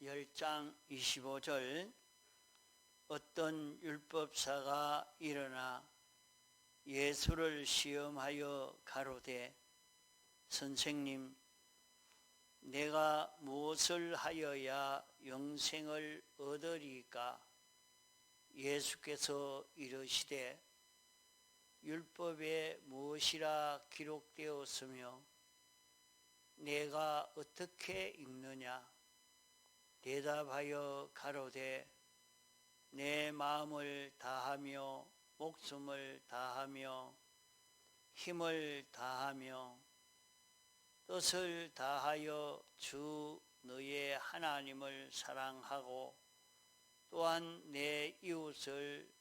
10장 25절 어떤 율법사가 일어나 예수를 시험하여 가로되 선생님, 내가 무엇을 하여야 영생을 얻으리까? 예수께서 이르시되 율법에 무엇이라 기록되었으며 내가 어떻게 읽느냐? 대답하여 가로되 내 마음을 다하며 목숨을 다하며 힘을 다하며 뜻을 다하여 주 너의 하나님을 사랑하고 또한 내 이웃을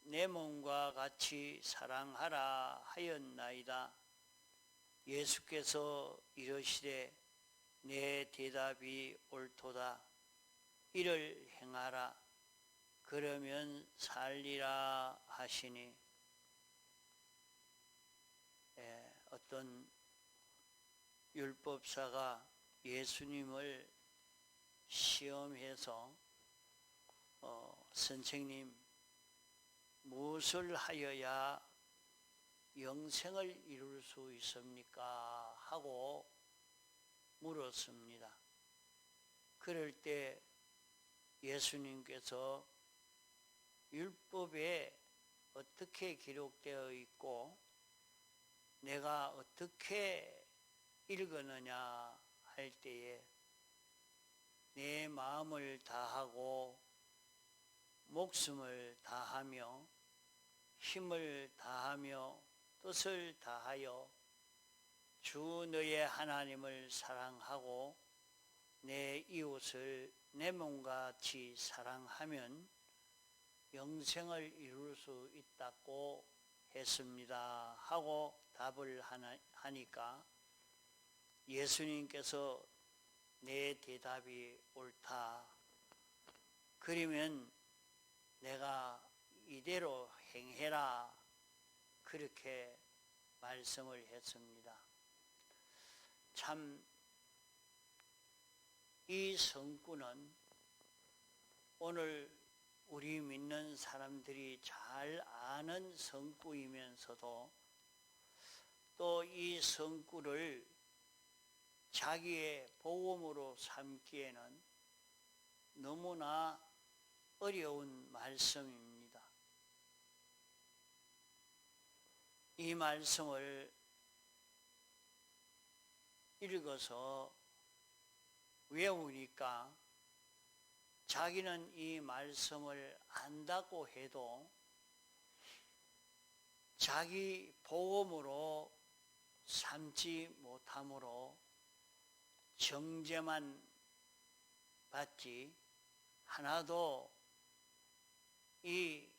내 몸과 같이 사랑하라 하였나이다. 예수께서 이르시되 내 대답이 옳도다. 이를 행하라. 그러면 살리라 하시니, 어떤 율법사가 예수님을 시험해서 선생님, 무엇을 하여야 영생을 이룰 수 있습니까? 하고 물었습니다. 그럴 때 예수님께서 율법에 어떻게 기록되어 있고 내가 어떻게 읽었느냐 할 때에 내 마음을 다하고 목숨을 다하며 힘을 다하며 뜻을 다하여 주 너의 하나님을 사랑하고 내 이웃을 내 몸과 같이 사랑하면 영생을 이룰 수 있다고 했습니다 하고 답을 하니까 예수님께서 내 대답이 옳다. 그러면 내가 이대로 행해라. 그렇게 말씀을 했습니다. 참, 이 성구는 오늘 우리 믿는 사람들이 잘 아는 성구이면서도 또 이 성구를 자기의 복음으로 삼기에는 너무나 어려운 말씀입니다. 이 말씀을 읽어서 외우니까 자기는 이 말씀을 안다고 해도 자기 복음으로 삼지 못하므로 정죄만 받지 하나도 이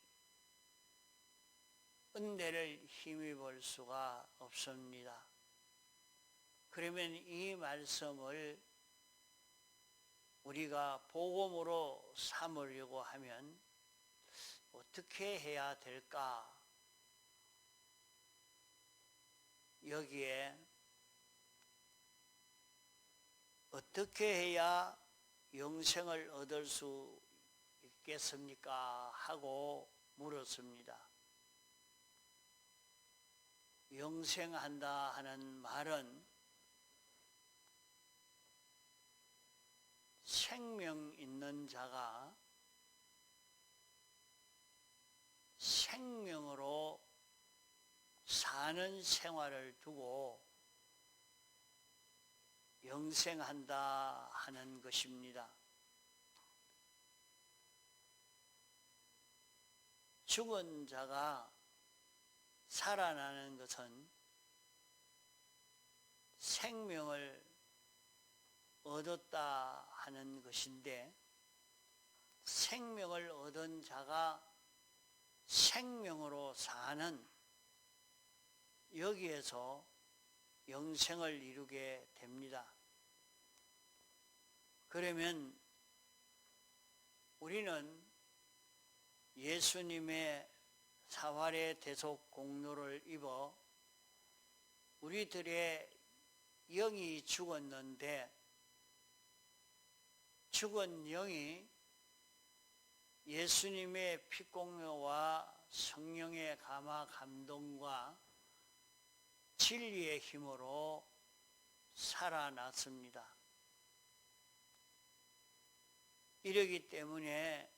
은혜를 힘입을 수가 없습니다. 그러면 이 말씀을 우리가 복음으로 삼으려고 하면 어떻게 해야 될까? 여기에 어떻게 해야 영생을 얻을 수 있겠습니까? 하고 물었습니다. 영생한다 하는 말은 생명 있는 자가 생명으로 사는 생활을 두고 영생한다 하는 것입니다. 죽은 자가 살아나는 것은 생명을 얻었다 하는 것인데 생명을 얻은 자가 생명으로 사는 여기에서 영생을 이루게 됩니다. 그러면 우리는 예수님의 사활의 대속 공로를 입어 우리들의 영이 죽었는데 죽은 영이 예수님의 피공로와 성령의 감화 감동과 진리의 힘으로 살아났습니다. 이러기 때문에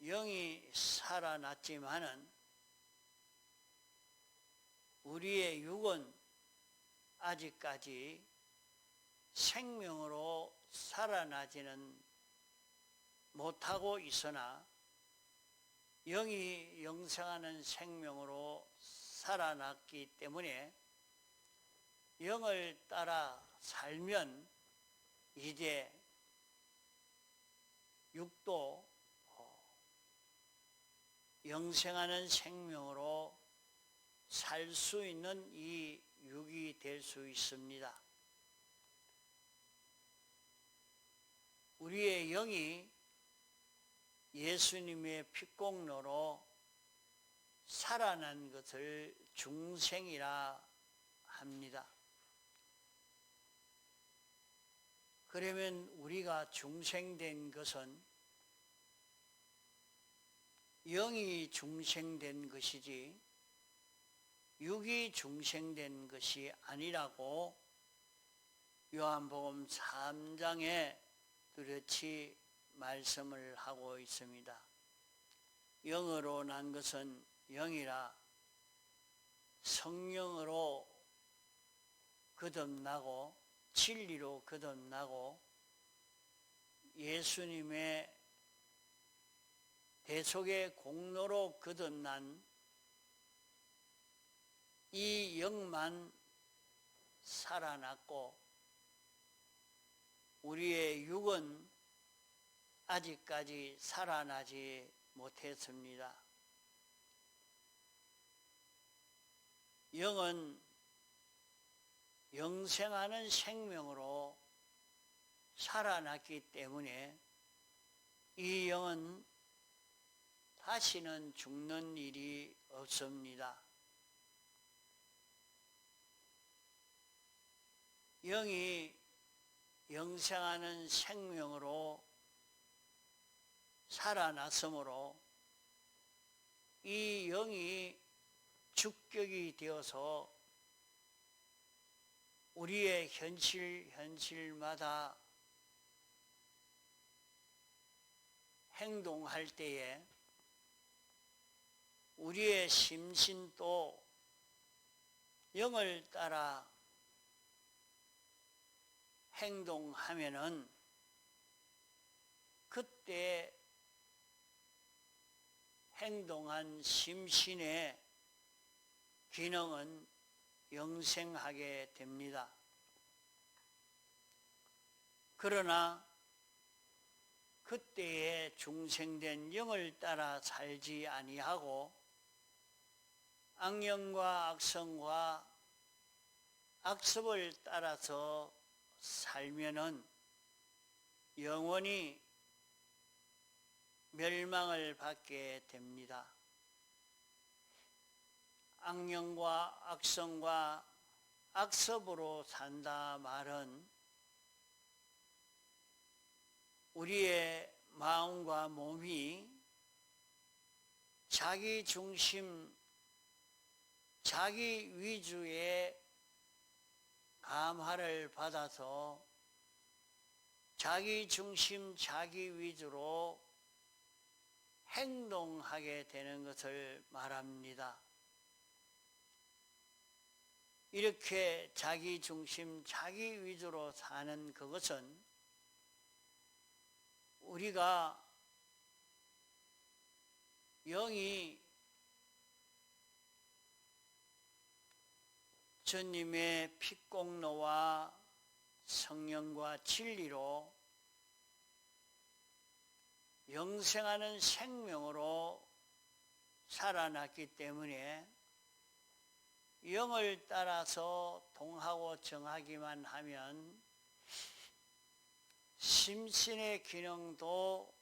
영이 살아났지만은 우리의 육은 아직까지 생명으로 살아나지는 못하고 있으나 영이 영생하는 생명으로 살아났기 때문에 영을 따라 살면 이제 육도 영생하는 생명으로 살 수 있는 이 육이 될 수 있습니다. 우리의 영이 예수님의 피공로로 살아난 것을 중생이라 합니다. 그러면 우리가 중생된 것은 영이 중생된 것이지 육이 중생된 것이 아니라고 요한복음 3장에 뚜렷이 말씀을 하고 있습니다. 영으로 난 것은 영이라 성령으로 거듭나고 진리로 거듭나고 예수님의 대속의 공로로 거듭난 이 영만 살아났고 우리의 육은 아직까지 살아나지 못했습니다. 영은 영생하는 생명으로 살아났기 때문에 이 영은 다시는 죽는 일이 없습니다. 영이 영생하는 생명으로 살아났으므로 이 영이 주격이 되어서 우리의 현실마다 행동할 때에 우리의 심신도 영을 따라 행동하면은 그때 행동한 심신의 기능은 영생하게 됩니다. 그러나 그때에 중생된 영을 따라 살지 아니하고 악령과 악성과 악습을 따라서 살면은 영원히 멸망을 받게 됩니다. 악령과 악성과 악습으로 산다 말은 우리의 마음과 몸이 자기 중심, 자기 위주의 감화를 받아서 자기 중심, 자기 위주로 행동하게 되는 것을 말합니다. 이렇게 자기 중심, 자기 위주로 사는 그것은 우리가 영이 주님의 피공로와 성령과 진리로 영생하는 생명으로 살아났기 때문에 영을 따라서 동하고 정하기만 하면 심신의 기능도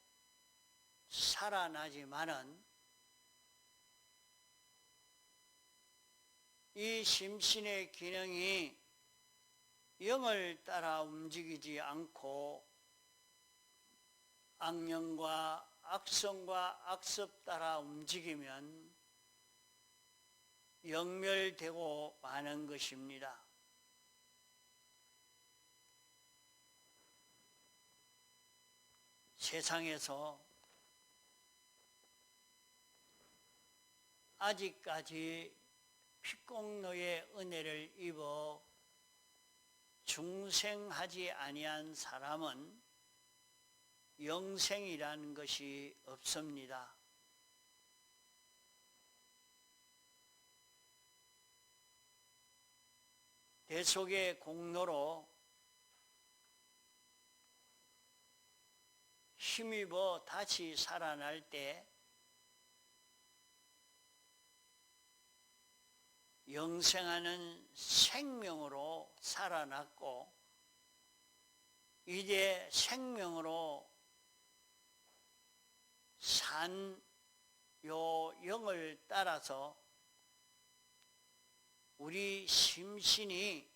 살아나지만은 이 심신의 기능이 영을 따라 움직이지 않고 악령과 악성과 악습 따라 움직이면 영멸되고 마는 것입니다. 세상에서 아직까지 피공로의 은혜를 입어 중생하지 아니한 사람은 영생이라는 것이 없습니다. 대속의 공로로 힘입어 다시 살아날 때 영생하는 생명으로 살아났고 이제 생명으로 산 요 영을 따라서 우리 심신이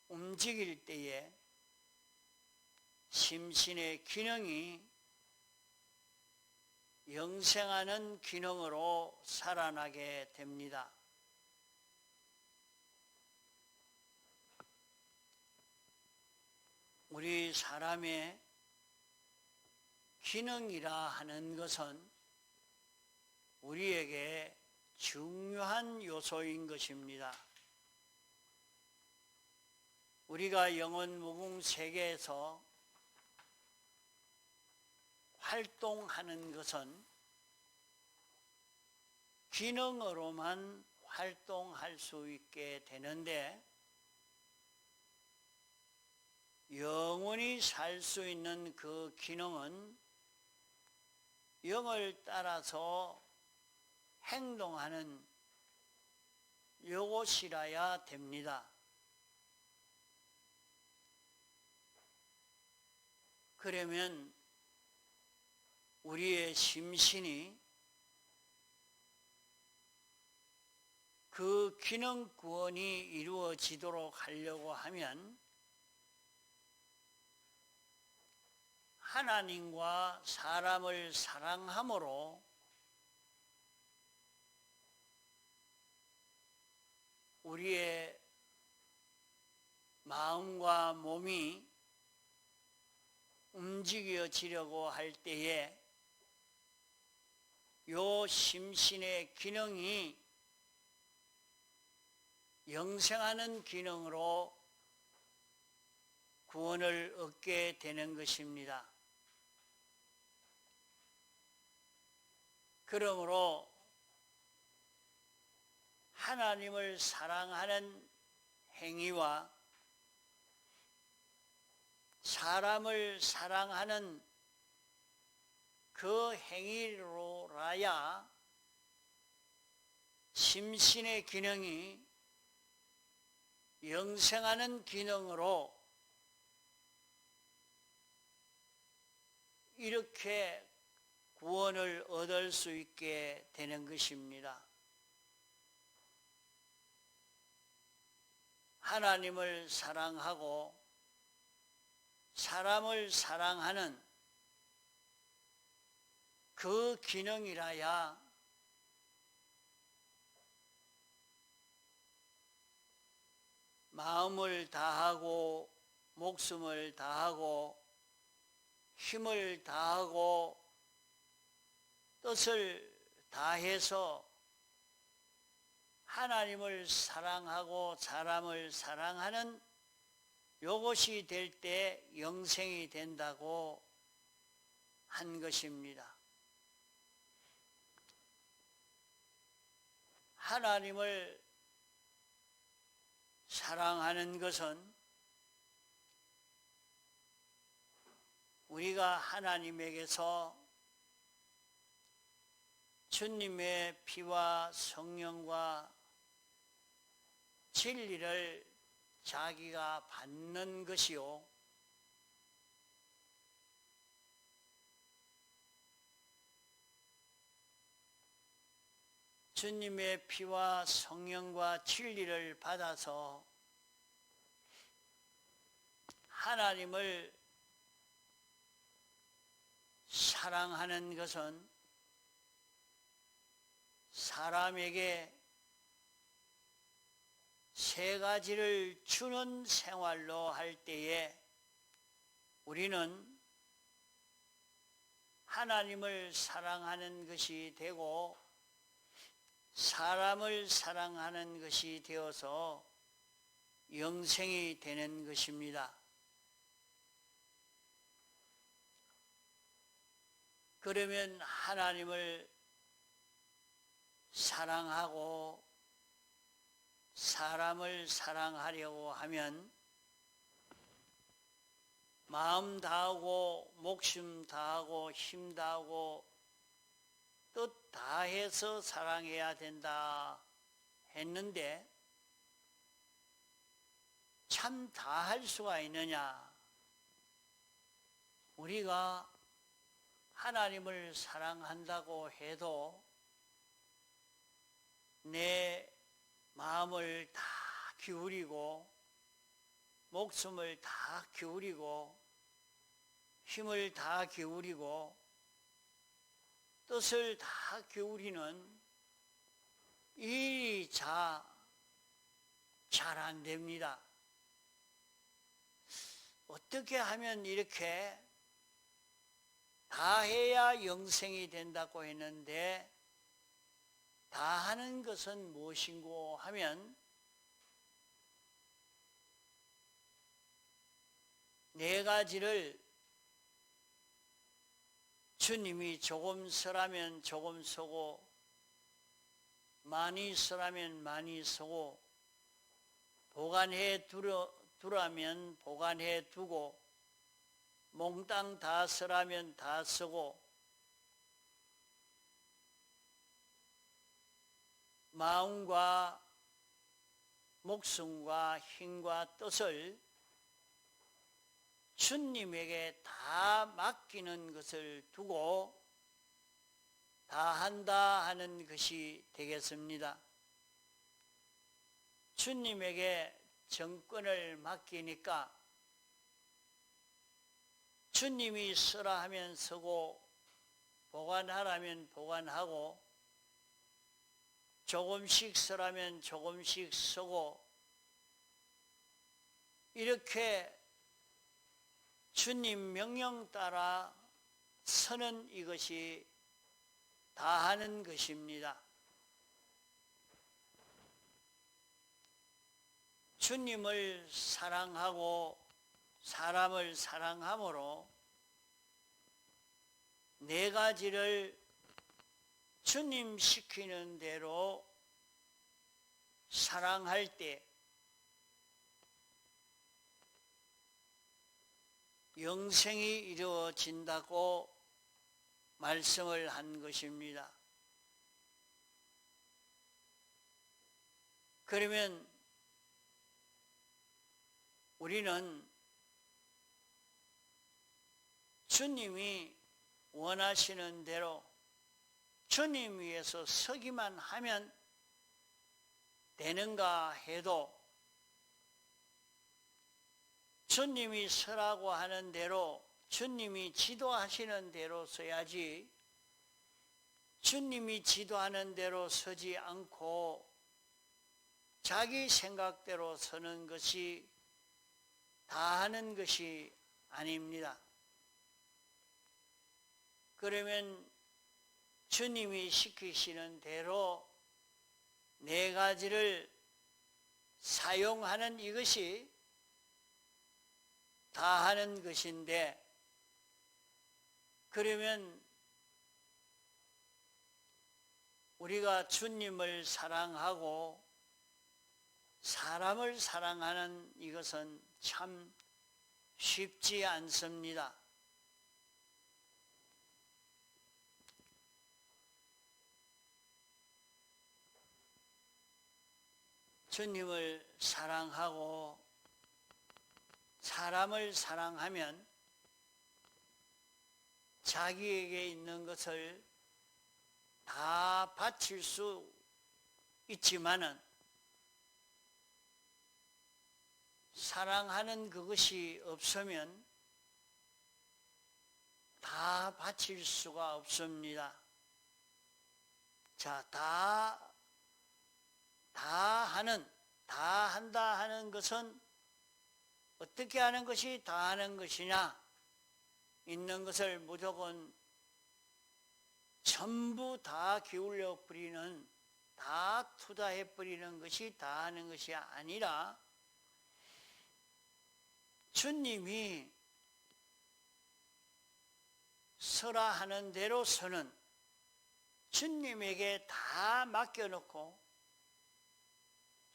움직일 때에 심신의 기능이 영생하는 기능으로 살아나게 됩니다. 우리 사람의 기능이라 하는 것은 우리에게 중요한 요소인 것입니다. 우리가 영혼 무궁 세계에서 활동하는 것은 기능으로만 활동할 수 있게 되는데 영원히 살 수 있는 그 기능은 영을 따라서 행동하는 요것이라야 됩니다. 그러면 우리의 심신이 그 기능 구원이 이루어지도록 하려고 하면 하나님과 사람을 사랑함으로 우리의 마음과 몸이 움직여지려고 할 때에 요 심신의 기능이 영생하는 기능으로 구원을 얻게 되는 것입니다. 그러므로 하나님을 사랑하는 행위와 사람을 사랑하는 그 행위로라야 심신의 기능이 영생하는 기능으로 이렇게 구원을 얻을 수 있게 되는 것입니다. 하나님을 사랑하고 사람을 사랑하는 그 기능이라야 마음을 다하고 목숨을 다하고 힘을 다하고 뜻을 다해서 하나님을 사랑하고 사람을 사랑하는 요것이 될 때 영생이 된다고 한 것입니다. 하나님을 사랑하는 것은 우리가 하나님에게서 주님의 피와 성령과 진리를 자기가 받는 것이요, 주님의 피와 성령과 진리를 받아서 하나님을 사랑하는 것은 사람에게 세 가지를 주는 생활로 할 때에 우리는 하나님을 사랑하는 것이 되고 사람을 사랑하는 것이 되어서 영생이 되는 것입니다. 그러면 하나님을 사랑하고 사람을 사랑하려고 하면 마음 다하고 목숨 다하고 힘 다하고 뜻 다해서 사랑해야 된다 했는데 참 다 할 수가 있느냐? 우리가 하나님을 사랑한다고 해도 내 마음을 다 기울이고 목숨을 다 기울이고 힘을 다 기울이고 뜻을 다 기울이는 일이 잘 안 됩니다. 어떻게 하면 이렇게 다 해야 영생이 된다고 했는데 다 하는 것은 무엇인고 하면 네 가지를 주님이 조금 서라면 조금 서고 많이 서라면 많이 서고 보관해 두라면 보관해 두고 몽땅 다 서라면 다 서고 마음과 목숨과 힘과 뜻을 주님에게 다 맡기는 것을 두고 다 한다 하는 것이 되겠습니다. 주님에게 정권을 맡기니까 주님이 서라 하면 서고 보관하라면 보관하고 조금씩 서라면 조금씩 서고 이렇게 주님 명령 따라 서는 이것이 다 하는 것입니다. 주님을 사랑하고 사람을 사랑함으로 네 가지를 주님 시키는 대로 사랑할 때 영생이 이루어진다고 말씀을 한 것입니다. 그러면 우리는 주님이 원하시는 대로 주님 위해서 서기만 하면 되는가 해도 주님이 서라고 하는 대로 주님이 지도하시는 대로 서야지 주님이 지도하는 대로 서지 않고 자기 생각대로 서는 것이 다 하는 것이 아닙니다. 그러면 주님이 시키시는 대로 네 가지를 사용하는 이것이 다 하는 것인데 그러면 우리가 주님을 사랑하고 사람을 사랑하는 이것은 참 쉽지 않습니다. 주님을 사랑하고 사람을 사랑하면 자기에게 있는 것을 다 바칠 수 있지만은 사랑하는 그것이 없으면 다 바칠 수가 없습니다. 자, 다 한다 하는 것은 어떻게 하는 것이 다 하는 것이냐? 있는 것을 무조건 전부 다 기울여 버리는, 다 투자해 버리는 것이 다 하는 것이 아니라 주님이 서라 하는 대로 서는, 주님에게 다 맡겨놓고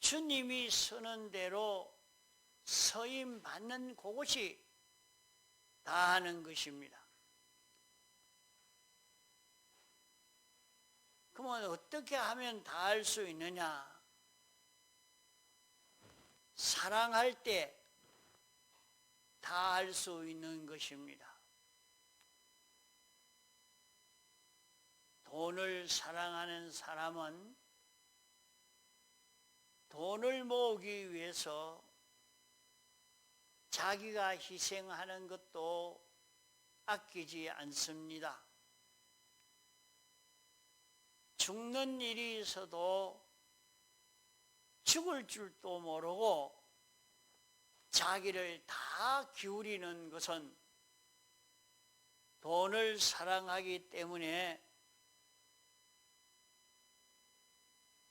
주님이 서는 대로 서임 받는 그것이 다 하는 것입니다. 그러면 어떻게 하면 다 할 수 있느냐? 사랑할 때 다 할 수 있는 것입니다. 돈을 사랑하는 사람은 돈을 모으기 위해서 자기가 희생하는 것도 아끼지 않습니다. 죽는 일이 있어도 죽을 줄도 모르고 자기를 다 기울이는 것은 돈을 사랑하기 때문에,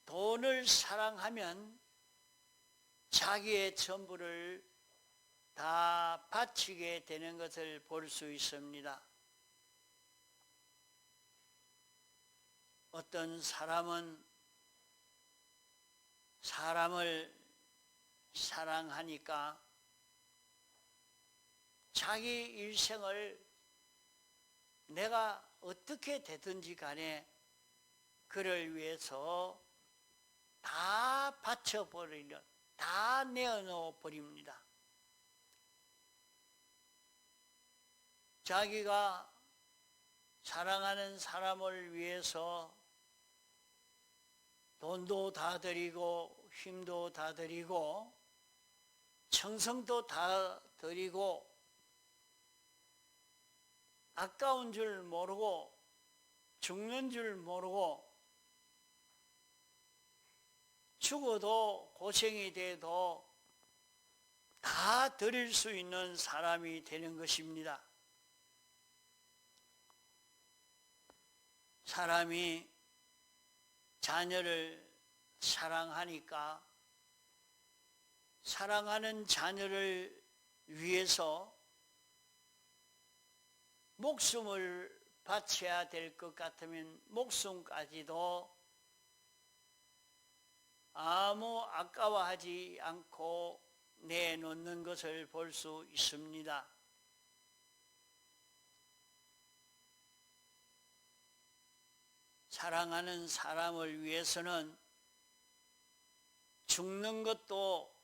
돈을 사랑하면 자기의 전부를 다 바치게 되는 것을 볼 수 있습니다. 어떤 사람은 사람을 사랑하니까 자기 일생을 내가 어떻게 되든지 간에 그를 위해서 다 바쳐버리는, 다 내어놓아 버립니다. 자기가 사랑하는 사람을 위해서 돈도 다 드리고 힘도 다 드리고 정성도 다 드리고 아까운 줄 모르고 죽는 줄 모르고 죽어도 고생이 돼도 다 드릴 수 있는 사람이 되는 것입니다. 사람이 자녀를 사랑하니까 사랑하는 자녀를 위해서 목숨을 바쳐야 될 것 같으면 목숨까지도 아무 아까워하지 않고 내놓는 것을 볼 수 있습니다. 사랑하는 사람을 위해서는 죽는 것도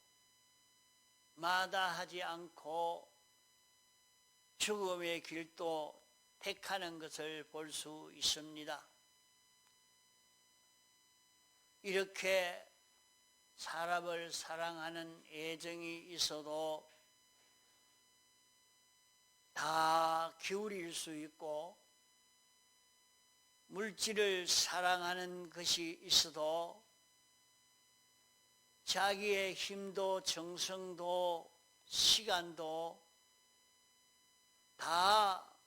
마다하지 않고 죽음의 길도 택하는 것을 볼 수 있습니다. 이렇게 사람을 사랑하는 애정이 있어도 다 기울일 수 있고, 물질을 사랑하는 것이 있어도 자기의 힘도 정성도 시간도 다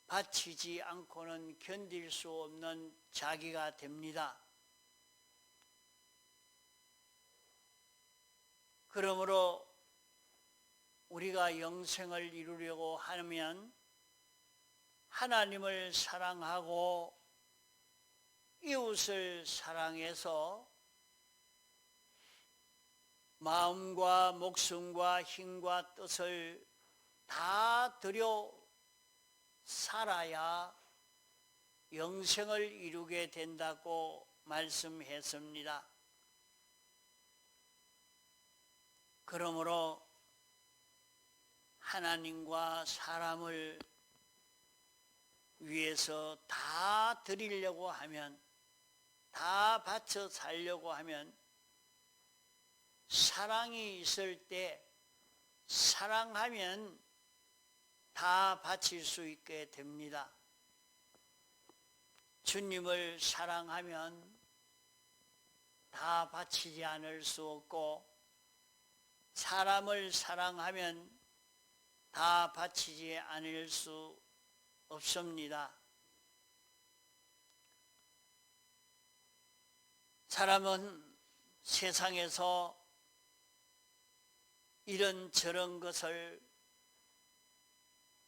바치지 않고는 견딜 수 없는 자기가 됩니다. 그러므로 우리가 영생을 이루려고 하면 하나님을 사랑하고 이웃을 사랑해서 마음과 목숨과 힘과 뜻을 다 들여 살아야 영생을 이루게 된다고 말씀했습니다. 그러므로 하나님과 사람을 위해서 다 드리려고 하면, 다 바쳐 살려고 하면 사랑이 있을 때 사랑하면 다 바칠 수 있게 됩니다. 주님을 사랑하면 다 바치지 않을 수 없고, 사람을 사랑하면 다 바치지 않을 수 없습니다. 사람은 세상에서 이런저런 것을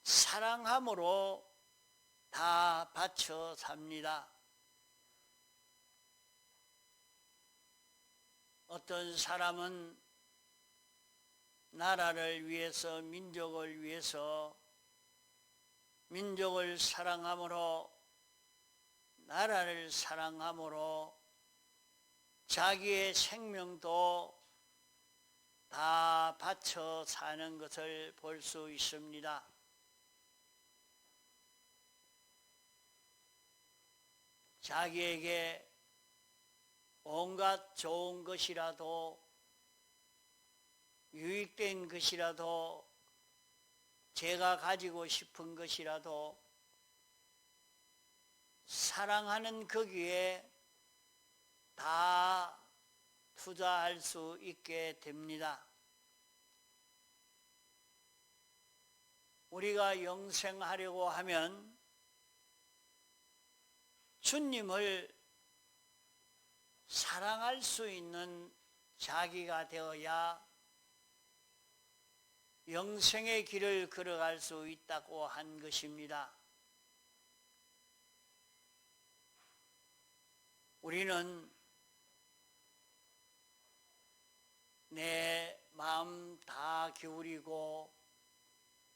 사랑함으로 다 바쳐 삽니다. 어떤 사람은 나라를 위해서, 민족을 위해서, 민족을 사랑함으로, 나라를 사랑함으로 자기의 생명도 다 바쳐 사는 것을 볼 수 있습니다. 자기에게 온갖 좋은 것이라도, 유익된 것이라도, 제가 가지고 싶은 것이라도 사랑하는 거기에 다 투자할 수 있게 됩니다. 우리가 영생하려고 하면 주님을 사랑할 수 있는 자기가 되어야 영생의 길을 걸어갈 수 있다고 한 것입니다. 우리는 내 마음 다 기울이고,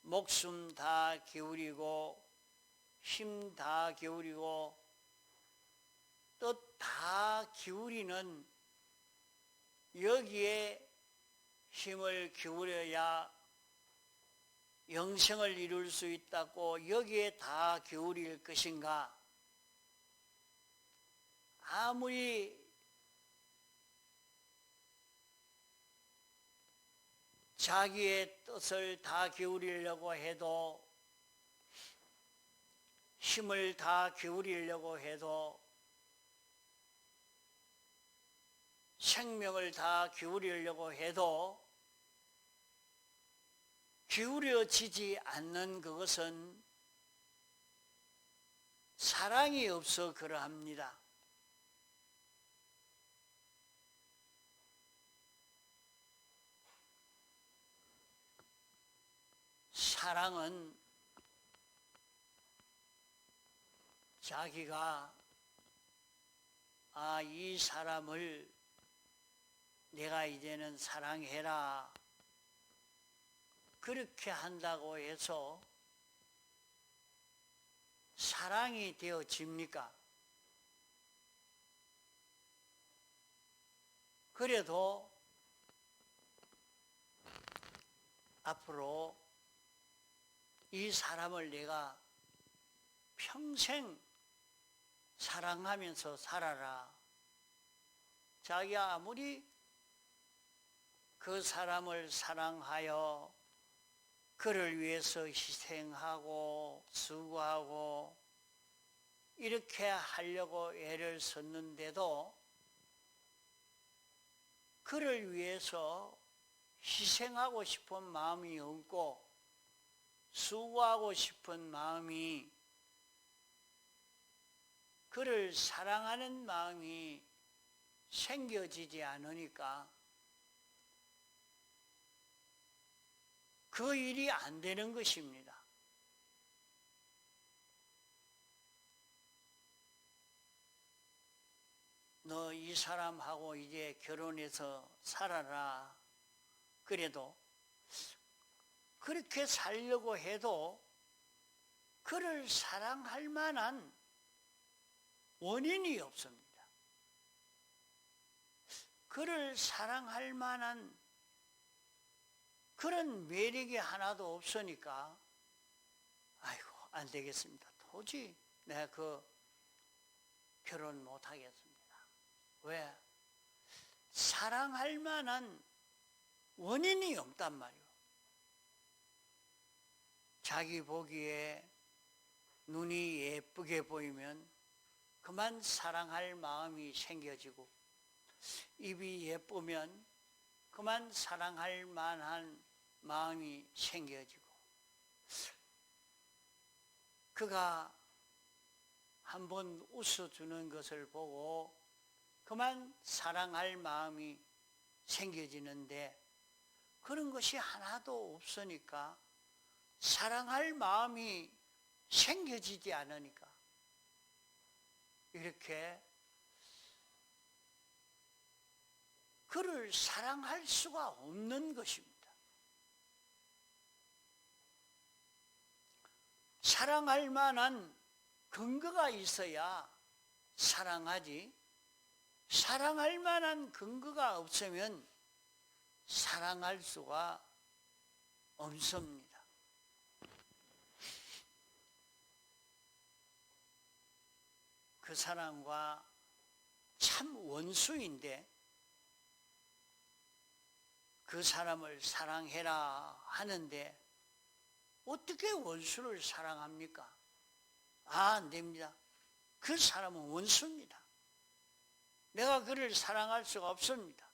목숨 다 기울이고, 힘 다 기울이고, 뜻 다 기울이는, 여기에 힘을 기울여야 영생을 이룰 수 있다고 여기에 다 기울일 것인가? 아무리 자기의 뜻을 다 기울이려고 해도, 힘을 다 기울이려고 해도, 생명을 다 기울이려고 해도 기울여지지 않는 그것은 사랑이 없어 그러합니다. 사랑은 자기가 이 사람을 내가 이제는 사랑해라, 그렇게 한다고 해서 사랑이 되어집니까? 그래도 앞으로 이 사람을 내가 평생 사랑하면서 살아라. 자기가 아무리 그 사람을 사랑하여 그를 위해서 희생하고 수고하고 이렇게 하려고 애를 썼는데도 그를 위해서 희생하고 싶은 마음이 없고 수고하고 싶은 마음이, 그를 사랑하는 마음이 생겨지지 않으니까 그 일이 안 되는 것입니다. 너 이 사람하고 이제 결혼해서 살아라. 그래도 그렇게 살려고 해도 그를 사랑할 만한 원인이 없습니다. 그를 사랑할 만한 그런 매력이 하나도 없으니까 아이고 안 되겠습니다. 도저히 내가 그 결혼 못 하겠습니다. 왜? 사랑할 만한 원인이 없단 말이에요. 자기 보기에 눈이 예쁘게 보이면 그만 사랑할 마음이 생겨지고, 입이 예쁘면 그만 사랑할 만한 마음이 생겨지고, 그가 한번 웃어주는 것을 보고 그만 사랑할 마음이 생겨지는데, 그런 것이 하나도 없으니까 사랑할 마음이 생겨지지 않으니까 이렇게 그를 사랑할 수가 없는 것입니다. 사랑할 만한 근거가 있어야 사랑하지, 사랑할 만한 근거가 없으면 사랑할 수가 없습니다. 그 사람과 참 원수인데 그 사람을 사랑해라 하는데 어떻게 원수를 사랑합니까? 안 됩니다. 그 사람은 원수입니다. 내가 그를 사랑할 수가 없습니다.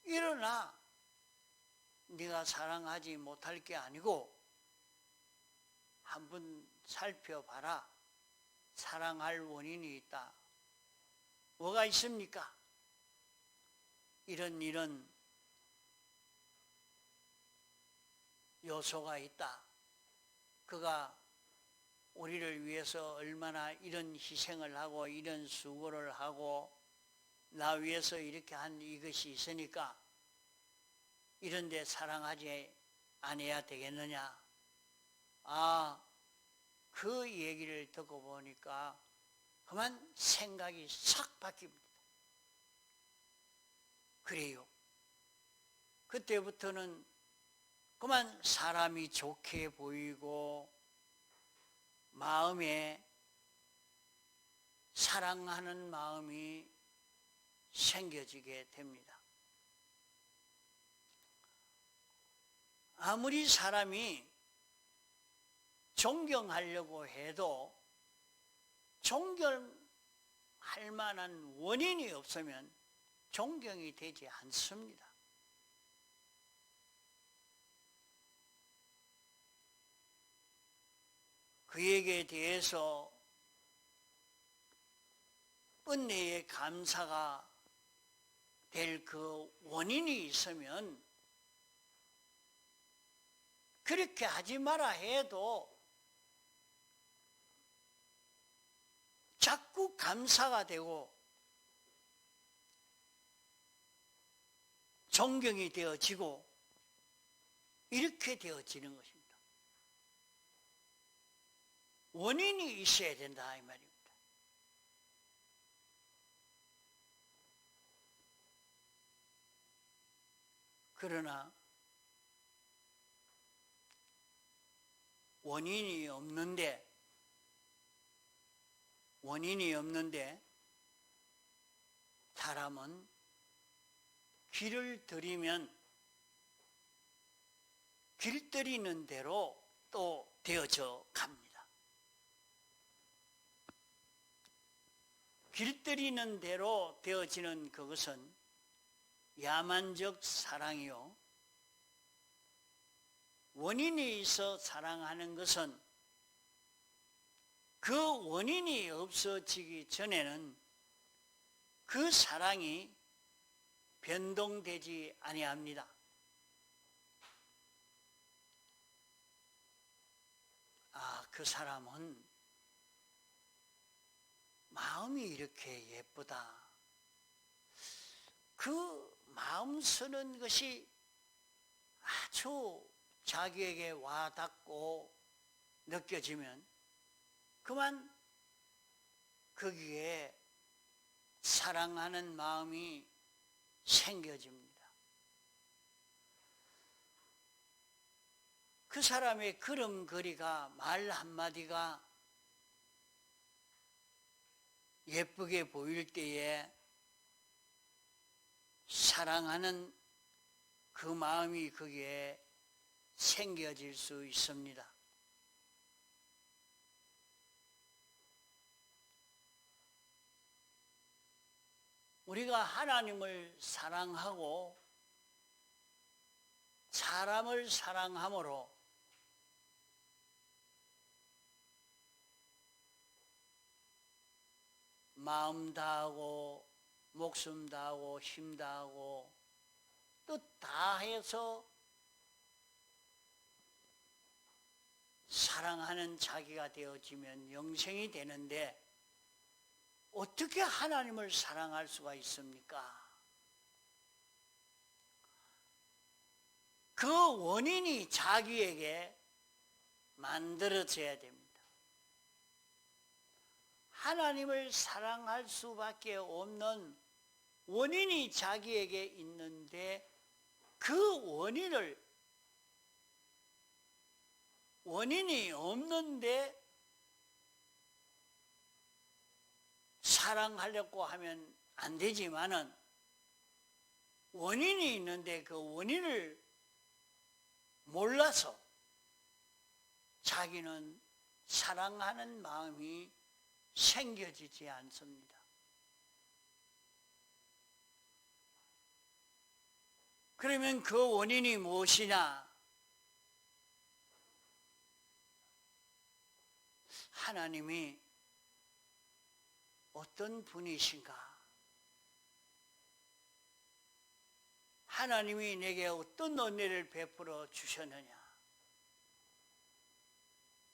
일어나 네가 사랑하지 못할 게 아니고 한번 살펴봐라. 사랑할 원인이 있다. 뭐가 있습니까? 이런 요소가 있다. 그가 우리를 위해서 얼마나 이런 희생을 하고 이런 수고를 하고 나 위해서 이렇게 한 이것이 있으니까 이런데 사랑하지 않아야 되겠느냐. 그 얘기를 듣고 보니까 그만 생각이 싹 바뀝니다. 그래요. 그때부터는 그만 사람이 좋게 보이고 마음에 사랑하는 마음이 생겨지게 됩니다. 아무리 사람이 존경하려고 해도 존경할 만한 원인이 없으면 존경이 되지 않습니다. 그에게 대해서 은혜의 감사가 될 그 원인이 있으면 그렇게 하지 마라 해도 자꾸 감사가 되고 존경이 되어지고 이렇게 되어지는 것입니다. 원인이 있어야 된다 이 말입니다. 그러나 원인이 없는데 사람은 길을 들이면 길 들이는 대로 또 되어져 갑니다. 길 들이는 대로 되어지는 그것은 야만적 사랑이요. 원인이 있어 사랑하는 것은 그 원인이 없어지기 전에는 그 사랑이 변동되지 아니합니다. 그 사람은 마음이 이렇게 예쁘다. 그 마음 쓰는 것이 아주 자기에게 와닿고 느껴지면 그만 거기에 사랑하는 마음이 생겨집니다. 그 사람의 걸음걸이가 말 한마디가 예쁘게 보일 때에 사랑하는 그 마음이 거기에 생겨질 수 있습니다. 우리가 하나님을 사랑하고 사람을 사랑함으로 마음 다하고 목숨 다하고 힘 다하고 뜻 다해서 사랑하는 자기가 되어지면 영생이 되는데 어떻게 하나님을 사랑할 수가 있습니까? 그 원인이 자기에게 만들어져야 됩니다. 하나님을 사랑할 수밖에 없는 원인이 자기에게 있는데 그 원인이 없는데 사랑하려고 하면 안 되지만은 원인이 있는데 그 원인을 몰라서 자기는 사랑하는 마음이 생겨지지 않습니다. 그러면 그 원인이 무엇이냐? 하나님이 어떤 분이신가? 하나님이 내게 어떤 은혜를 베풀어 주셨느냐?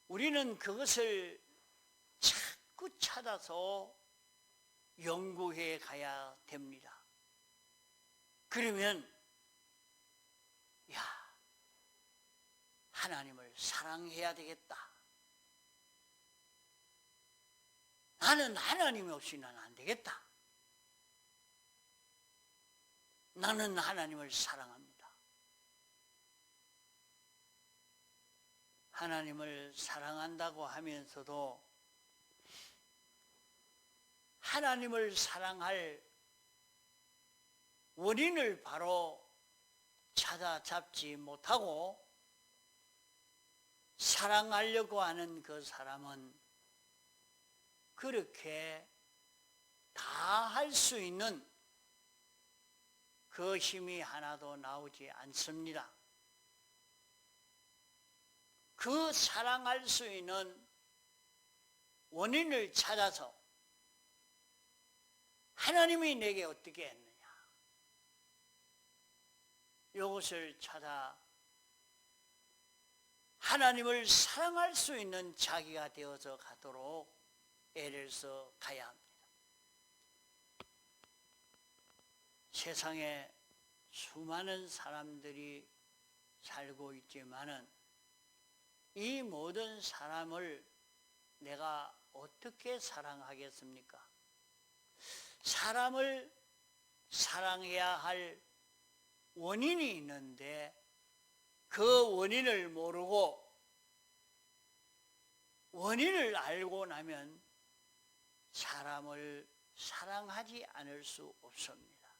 우리는 그것을 자꾸 찾아서 연구해 가야 됩니다. 그러면 하나님을 사랑해야 되겠다. 나는 하나님이 없이는 안 되겠다. 나는 하나님을 사랑합니다. 하나님을 사랑한다고 하면서도 하나님을 사랑할 원인을 바로 찾아잡지 못하고 사랑하려고 하는 그 사람은 그렇게 다 할 수 있는 그 힘이 하나도 나오지 않습니다. 그 사랑할 수 있는 원인을 찾아서 하나님이 내게 어떻게 했느냐, 이것을 찾아 하나님을 사랑할 수 있는 자기가 되어서 가도록 애를 써 가야 합니다. 세상에 수많은 사람들이 살고 있지만은 이 모든 사람을 내가 어떻게 사랑하겠습니까? 사람을 사랑해야 할 원인이 있는데 그 원인을 모르고 원인을 알고 나면 사람을 사랑하지 않을 수 없습니다.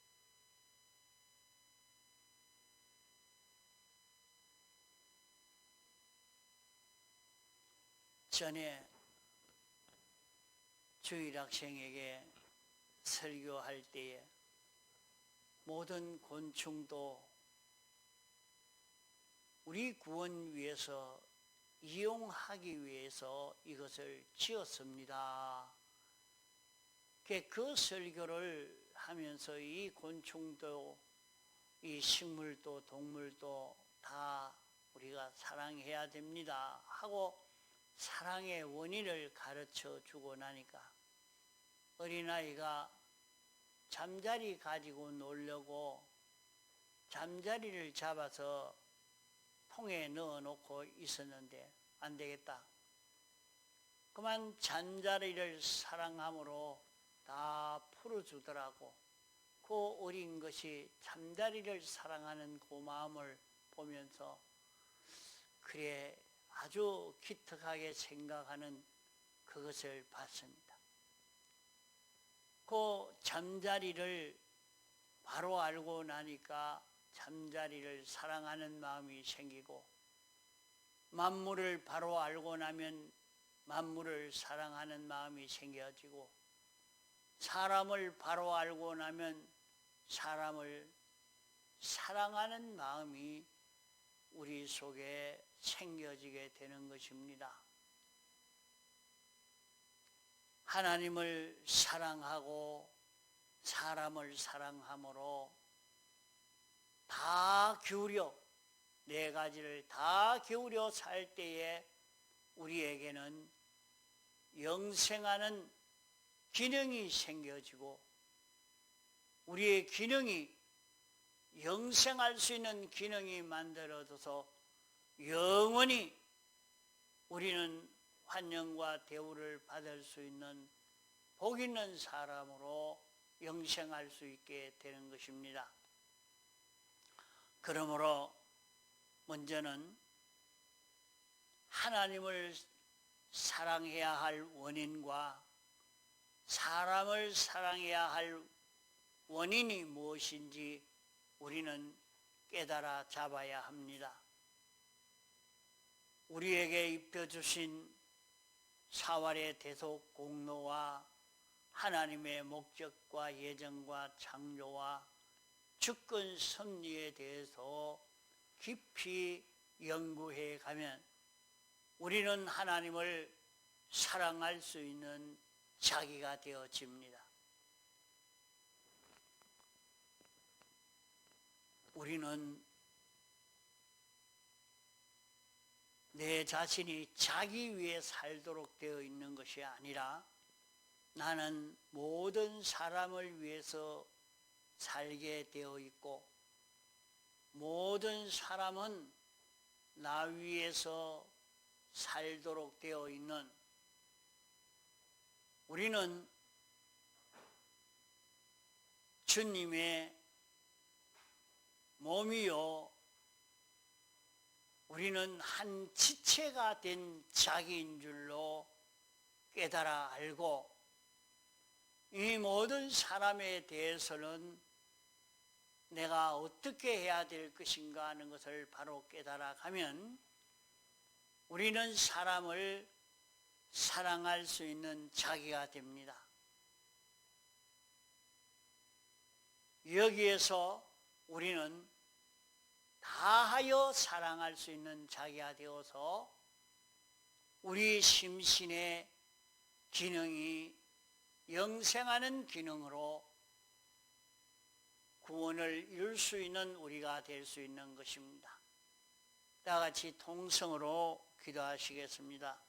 전에 주일학생에게 설교할 때에 모든 곤충도 우리 구원 위해서 이용하기 위해서 이것을 지었습니다. 그 설교를 하면서 이 곤충도 이 식물도 동물도 다 우리가 사랑해야 됩니다 하고 사랑의 원인을 가르쳐 주고 나니까 어린아이가 잠자리 가지고 놀려고 잠자리를 잡아서 통에 넣어놓고 있었는데 안 되겠다. 그만 잠자리를 사랑함으로 다 풀어주더라고. 그 어린 것이 잠자리를 사랑하는 그 마음을 보면서 그래 아주 기특하게 생각하는 그것을 봤습니다. 그 잠자리를 바로 알고 나니까 잠자리를 사랑하는 마음이 생기고 만물을 바로 알고 나면 만물을 사랑하는 마음이 생겨지고, 사람을 바로 알고 나면 사람을 사랑하는 마음이 우리 속에 생겨지게 되는 것입니다. 하나님을 사랑하고 사람을 사랑함으로 다 기울여, 네 가지를 다 기울여 살 때에 우리에게는 영생하는 기능이 생겨지고, 우리의 기능이 영생할 수 있는 기능이 만들어져서 영원히 우리는 환영과 대우를 받을 수 있는 복 있는 사람으로 영생할 수 있게 되는 것입니다. 그러므로 먼저는 하나님을 사랑해야 할 원인과 사람을 사랑해야 할 원인이 무엇인지 우리는 깨달아 잡아야 합니다. 우리에게 입혀주신 사활의 대속 공로와 하나님의 목적과 예정과 창조와 주권 섭리에 대해서 깊이 연구해 가면 우리는 하나님을 사랑할 수 있는 자기가 되어집니다. 우리는 내 자신이 자기 위해 살도록 되어 있는 것이 아니라 나는 모든 사람을 위해서 살게 되어 있고, 모든 사람은 나 위해서 살도록 되어 있는, 우리는 주님의 몸이요, 우리는 한 지체가 된 자기인 줄로 깨달아 알고, 이 모든 사람에 대해서는 내가 어떻게 해야 될 것인가 하는 것을 바로 깨달아 가면 우리는 사람을 사랑할 수 있는 자기가 됩니다. 여기에서 우리는 다하여 사랑할 수 있는 자기가 되어서 우리 심신의 기능이 영생하는 기능으로 구원을 이룰 수 있는 우리가 될 수 있는 것입니다. 다 같이 통성으로 기도하시겠습니다.